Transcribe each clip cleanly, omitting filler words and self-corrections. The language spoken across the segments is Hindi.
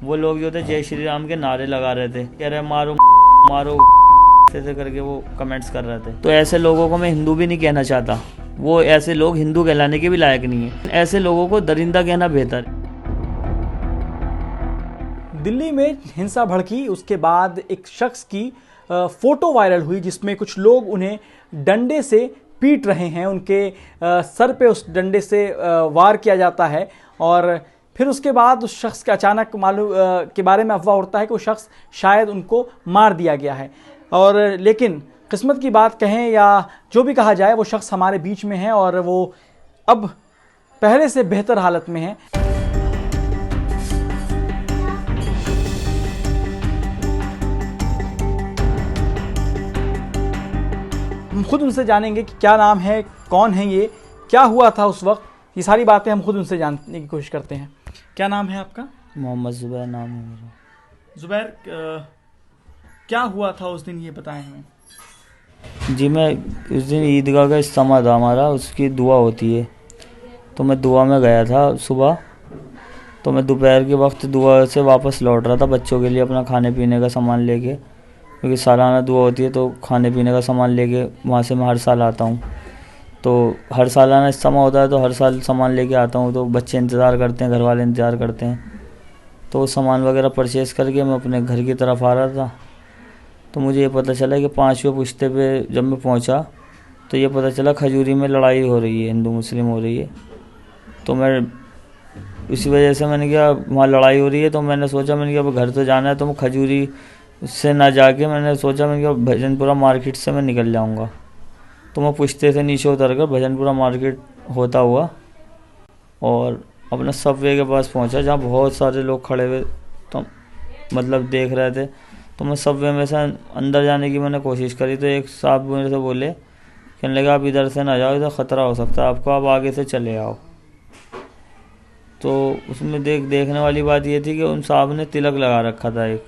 वो लोग जो थे जय श्री राम के नारे लगा रहे थे, कह रहे मारो मारो ऐसे करके वो कमेंट्स कर रहे थे। तो ऐसे लोगों को मैं हिंदू भी नहीं कहना चाहता, वो ऐसे लोग हिंदू कहलाने के भी लायक नहीं है। ऐसे लोगों को दरिंदा कहना बेहतर। दिल्ली में हिंसा भड़की, उसके बाद एक शख्स की फोटो वायरल हुई जिसमें कुछ लोग उन्हें डंडे से पीट रहे हैं, उनके सर पे उस डंडे से वार किया जाता है और फिर उसके बाद उस शख्स के अचानक मालूम के बारे में अफवाह उड़ता है कि वो शख्स शायद उनको मार दिया गया है। और लेकिन किस्मत की बात कहें या जो भी कहा जाए, वो शख्स हमारे बीच में है और वो अब पहले से बेहतर हालत में है। हम खुद उनसे जानेंगे कि क्या नाम है, कौन है ये, क्या हुआ था उस वक्त, ये सारी बातें हम खुद उनसे जानने की कोशिश करते हैं। क्या नाम है आपका? मोहम्मद ज़ुबैर नाम है मेरा। ज़ुबैर, क्या हुआ था उस दिन, ये बताएं हमें। जी, मैं उस दिन ईदगाह का इज्तिमा था हमारा, उसकी दुआ होती है, तो मैं दुआ में गया था सुबह। तो मैं दोपहर के वक्त दुआ से वापस लौट रहा था बच्चों के लिए अपना खाने पीने का सामान लेके, क्योंकि सालाना दुआ होती है तो खाने पीने का सामान लेके वहाँ से मैं हर साल आता हूँ। तो हर सालाना इज्तिमा होता है तो हर साल सामान लेके आता हूँ, तो बच्चे इंतज़ार करते हैं, घर वाले इंतज़ार करते हैं। तो वो सामान वगैरह परचेज़ करके मैं अपने घर की तरफ आ रहा था, तो मुझे ये पता चला कि 5वें पुश्ते पे जब मैं पहुंचा तो ये पता चला खजूरी में लड़ाई हो रही है, हिंदू मुस्लिम हो रही है। तो मैं इसी वजह से मैंने कहा वहाँ लड़ाई हो रही है, तो मैंने सोचा, मैंने कहा घर तो जाना है, तो मैं खजूरी से ना जाके मैंने सोचा, मैंने कहा भजनपुरा मार्केट से मैं निकल जाऊँगा। तो मैं पुश्ते से नीचे उतर कर भजनपुरा मार्केट होता हुआ और अपना सबवे के पास पहुँचा, जहाँ बहुत सारे लोग खड़े हुए तो मतलब देख रहे थे। तो मैं सबवे में से अंदर जाने की मैंने कोशिश करी, तो एक साहब मेरे से बोले, कहने लगा आप इधर से ना जाओ, इधर ख़तरा हो सकता है आपको, आप आगे से चले आओ। तो उसमें देखने वाली बात ये थी कि उन साहब ने तिलक लगा रखा था एक,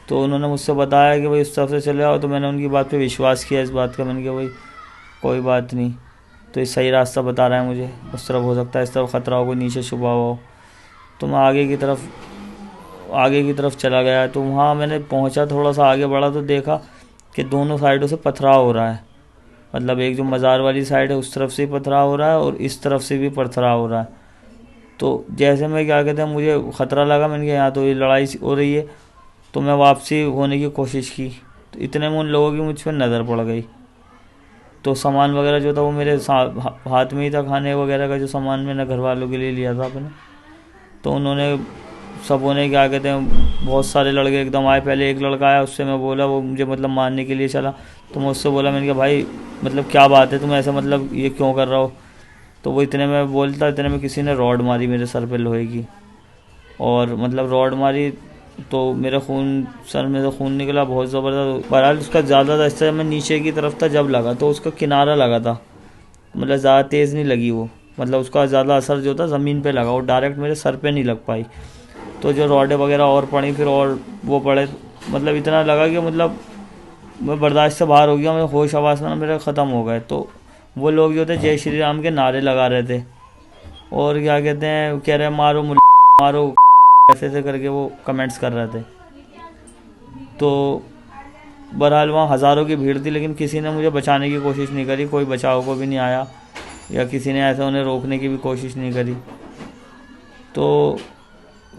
तो उन्होंने मुझसे बताया कि भाई उस तरफ से चले आओ। तो मैंने उनकी बात पे विश्वास किया, इस बात का, मैंने कहा भाई कोई बात नहीं, तो ये सही रास्ता बता रहा है मुझे, उस तरफ हो सकता है, इस तरफ ख़तरा हो, कोई नीचे छुपा हो। तो मैं आगे की तरफ चला गया। तो वहाँ मैंने पहुँचा, थोड़ा सा आगे बढ़ा तो देखा कि दोनों साइडों से पथराव हो रहा है, मतलब एक जो मज़ार वाली साइड है उस तरफ से पथराव हो रहा है और इस तरफ से भी पथराव हो रहा है। तो जैसे मैं क्या कहते हैं, मुझे ख़तरा लगा, मैंने कहा यहाँ तो ये लड़ाई हो रही है, तो मैं वापसी होने की कोशिश की। तो इतने में उन लोगों की मुझ पर नज़र पड़ गई। तो सामान वगैरह जो था वो मेरे हाथ में ही था, खाने वगैरह का जो सामान मैंने घर वालों के लिए लिया था अपने। तो उन्होंने सबों ने क्या कहते हैं, बहुत सारे लड़के एकदम आए। पहले एक लड़का आया, उससे मैं बोला, वो मुझे मतलब मारने के लिए चला। तो मैं उससे बोला, मैंने कहा भाई मतलब क्या बात है, तुम ऐसा मतलब ये क्यों कर रहा हो। तो वो इतने में बोलता, इतने में किसी ने रॉड मारी मेरे सर पे लोहे की, और मतलब रॉड मारी तो मेरा सर में से खून निकला बहुत ज़बरदस्त। बहरहाल उसका ज़्यादा था, इससे मैं नीचे की तरफ था जब लगा, तो उसका किनारा लगा था, मतलब ज़्यादा तेज़ नहीं लगी वो, मतलब उसका ज़्यादा असर जो था ज़मीन पे लगा, वो डायरेक्ट मेरे सर पे नहीं लग पाई। तो जो रॉडें वगैरह और पड़ी, फिर और वो पड़े, मतलब इतना लगा कि मतलब मैं बर्दाश्त से बाहर हो गया, मैं होश आवास में मेरे ख़त्म हो गए। तो वो लोग जो थे जय श्री राम के नारे लगा रहे थे और क्या कहते हैं, कह रहे मारो मारो ऐसे करके वो कमेंट्स कर रहे थे। तो बहरहाल वहाँ हज़ारों की भीड़ थी, लेकिन किसी ने मुझे बचाने की कोशिश नहीं करी, कोई बचाव को भी नहीं आया या किसी ने ऐसा उन्हें रोकने की भी कोशिश नहीं करी। तो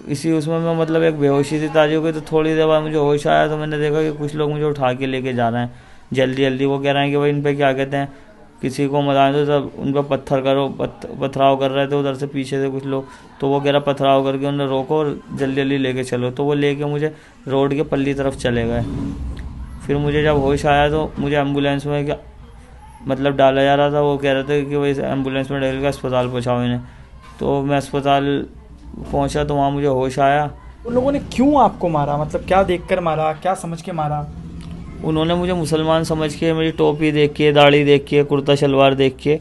इसी उसमें मैं मतलब एक बेहोशी सी तारी हो गई। तो थोड़ी देर बाद मुझे होश आया, तो मैंने देखा कि कुछ लोग मुझे उठा के लेके जा रहे हैं जल्दी जल्दी। वो कह रहे हैं कि भाई इन पे क्या कहते हैं, किसी को मत आने दो, सब उन पर पत्थर करो, पथराव कर रहे थे उधर से पीछे से कुछ लोग। तो वो कह रहा पथराव करके उन्हें रोको और जल्दी जल्दी लेके चलो। तो वो लेके मुझे रोड के पल्ली तरफ चले गए। फिर मुझे जब होश आया तो मुझे एम्बुलेंस में क्या मतलब डाला जा रहा था, वो कह रहे थे कि भाई एम्बुलेंस में डाल के अस्पताल पहुँचाओ इन्हें। तो मैं अस्पताल पहुंचा तो वहाँ मुझे होश आया। उन लोगों ने क्यों आपको मारा, मतलब क्या देखकर मारा, क्या समझ के मारा? उन्होंने मुझे मुसलमान समझ के, मेरी टोपी देख के, दाढ़ी देख के, कुर्ता शलवार देख के,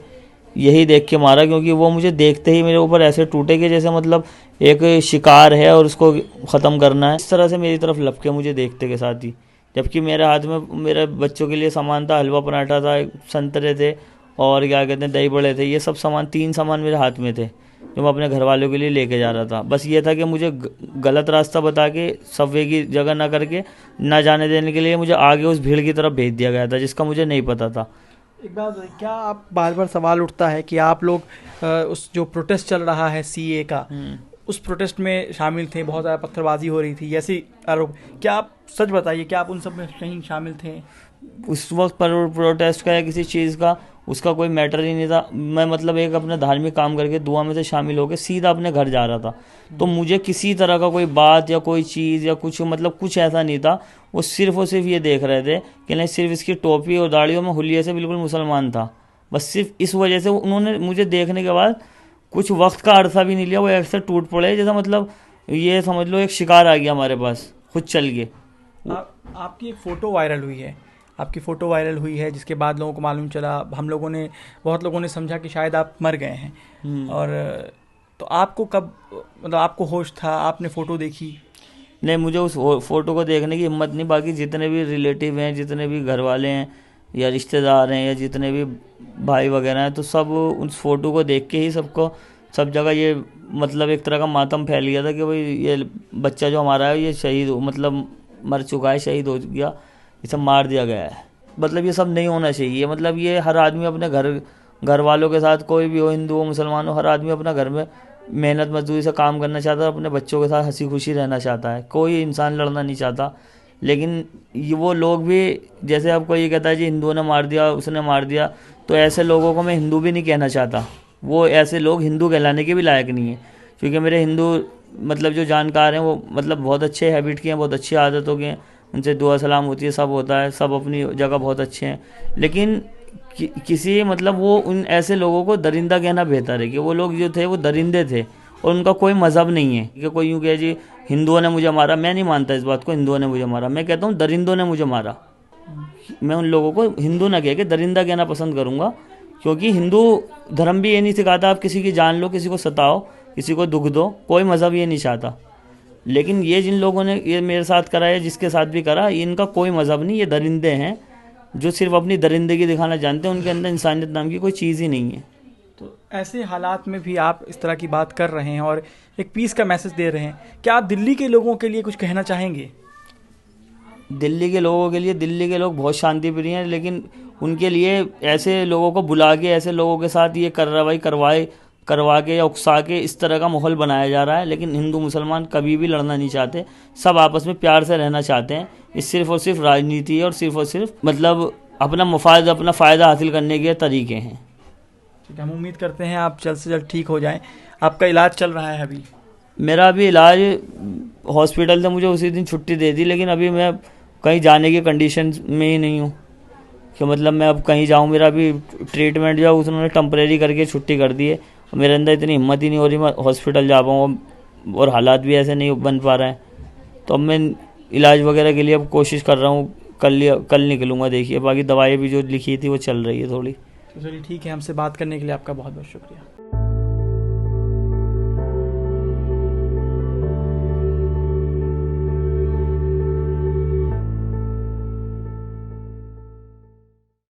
यही देख के मारा। क्योंकि वो मुझे देखते ही मेरे ऊपर ऐसे टूटे कि जैसे मतलब एक शिकार है और उसको ख़त्म करना है, इस तरह से मेरी तरफ लपके मुझे देखते के साथ ही। जबकि मेरे हाथ में मेरे बच्चों के लिए सामान था, हलवा पराठा था, संतरे थे और क्या कहते हैं दही बड़े थे, ये सब सामान 3 सामान मेरे हाथ में थे। जो मैं अपने घर वालों के लिए लेके जा रहा था। बस ये था कि मुझे गलत रास्ता बता के सबवे की जगह ना करके ना जाने देने के लिए मुझे आगे उस भीड़ की तरफ भेज दिया गया था, जिसका मुझे नहीं पता था। एक बात बताइए, क्या आप बार बार सवाल उठता है कि आप लोग उस जो प्रोटेस्ट चल रहा है सीए का, उस प्रोटेस्ट में शामिल थे, बहुत ज़्यादा पत्थरबाजी हो रही थी, ऐसी आरोप, क्या आप सच बताइए, क्या आप उन सब में कहीं शामिल थे? उस वक्त पर प्रोटेस्ट का या किसी चीज़ का उसका कोई मैटर ही नहीं था। मैं मतलब एक अपना धार्मिक काम करके दुआ में से शामिल होकर सीधा अपने घर जा रहा था। तो मुझे किसी तरह का कोई बात या कोई चीज़ या कुछ मतलब कुछ ऐसा नहीं था। वो सिर्फ और सिर्फ ये देख रहे थे कि नहीं, सिर्फ इसकी टोपी और दाढ़ियों में हुलिये से बिल्कुल मुसलमान था। बस सिर्फ इस वजह से उन्होंने मुझे देखने के बाद कुछ वक्त का अरसा भी नहीं लिया, वो ऐसे टूट पड़े जैसा मतलब ये समझ लो एक शिकार आ गया हमारे पास खुद चल के। आपकी एक फ़ोटो वायरल हुई है, आपकी फ़ोटो वायरल हुई है, जिसके बाद लोगों को मालूम चला, बहुत लोगों ने समझा कि शायद आप मर गए हैं। और तो आपको कब मतलब आपको होश था, आपने फ़ोटो देखी? नहीं, मुझे उस फ़ोटो को देखने की हिम्मत नहीं। बाकी जितने भी रिलेटिव हैं, जितने भी घर वाले हैं या रिश्तेदार हैं या जितने भी भाई वगैरह हैं, तो सब उस फ़ोटो को देख के ही सबको सब जगह ये मतलब एक तरह का मातम फैल गया था कि भाई ये बच्चा जो हमारा है ये शहीद मतलब मर चुका है, शहीद हो गया, इसे मार दिया गया है। मतलब ये सब नहीं होना चाहिए। मतलब ये हर आदमी अपने घर वालों के साथ, कोई भी हो, हिंदू हो मुसलमान हो, हर आदमी अपना घर में मेहनत मजदूरी से काम करना चाहता है, अपने बच्चों के साथ हंसी खुशी रहना चाहता है, कोई इंसान लड़ना नहीं चाहता। लेकिन ये वो लोग भी, जैसे अब कोई कहता है जी हिंदुओं ने मार दिया, उसने मार दिया, तो ऐसे लोगों को मैं हिंदू भी नहीं कहना चाहता। वो ऐसे लोग हिंदू कहलाने के भी लायक नहीं है। क्योंकि मेरे हिंदू मतलब जो जानकार हैं वो मतलब बहुत अच्छे हैबिट के हैं, बहुत अच्छी आदतों के हैं, उनसे दुआ सलाम होती है, सब होता है, सब अपनी जगह बहुत अच्छे हैं। लेकिन किसी मतलब वो उन ऐसे लोगों को दरिंदा कहना बेहतर है कि वो लोग जो थे वो दरिंदे थे और उनका कोई मज़हब नहीं है। कि कोई यूँ कहे जी हिंदुओं ने मुझे मारा, मैं नहीं मानता इस बात को, हिंदुओं ने मुझे मारा। मैं कहता हूँ दरिंदों ने मुझे मारा। मैं उन लोगों को हिंदू ना कह के दरिंदा कहना पसंद करूँगा, क्योंकि हिंदू धर्म भी ये नहीं सिखाता आप किसी की जान लो, किसी को सताओ, किसी को दुख दो, कोई मज़हब ये नहीं चाहता। लेकिन ये जिन लोगों ने ये मेरे साथ करा है, जिसके साथ भी करा, इनका कोई मज़हब नहीं, ये दरिंदे हैं जो सिर्फ अपनी दरिंदगी दिखाना जानते हैं। उनके अंदर इंसानियत नाम की कोई चीज़ ही नहीं है। तो ऐसे हालात में भी आप इस तरह की बात कर रहे हैं और एक पीस का मैसेज दे रहे हैं, क्या आप दिल्ली के लोगों के लिए कुछ कहना चाहेंगे? दिल्ली के लोगों के लिए, दिल्ली के लोग बहुत शांति प्रिय हैं, लेकिन उनके लिए ऐसे लोगों को बुला के ऐसे लोगों के साथ ये कार्रवाई करवा के या उकसा के इस तरह का माहौल बनाया जा रहा है। लेकिन हिंदू मुसलमान कभी भी लड़ना नहीं चाहते, सब आपस में प्यार से रहना चाहते हैं। ये सिर्फ और सिर्फ राजनीति है और सिर्फ और सिर्फ मतलब अपना फ़ायदा हासिल करने के तरीके हैं। ठीक है, हम उम्मीद करते हैं आप जल्द से जल्द ठीक हो जाएं। आपका इलाज चल रहा है अभी? मेरा अभी इलाज हॉस्पिटल से मुझे उसी दिन छुट्टी दे दी, लेकिन अभी मैं कहीं जाने की कंडीशन में ही नहीं हूँ कि मतलब मैं अब कहीं जाऊँ। मेरा अभी ट्रीटमेंट जो है उन्होंने टेम्परेरी करके छुट्टी कर दी है। मेरे अंदर इतनी हिम्मत ही नहीं हो रही मैं हॉस्पिटल जा पाऊँ, और हालात भी ऐसे नहीं बन पा रहे हैं। तो अब मैं इलाज वगैरह के लिए अब कोशिश कर रहा हूँ, कल निकलूँगा। देखिए बाकी दवाई भी जो लिखी थी वो चल रही है थोड़ी। तो चलिए ठीक है, हमसे बात करने के लिए आपका बहुत बहुत शुक्रिया।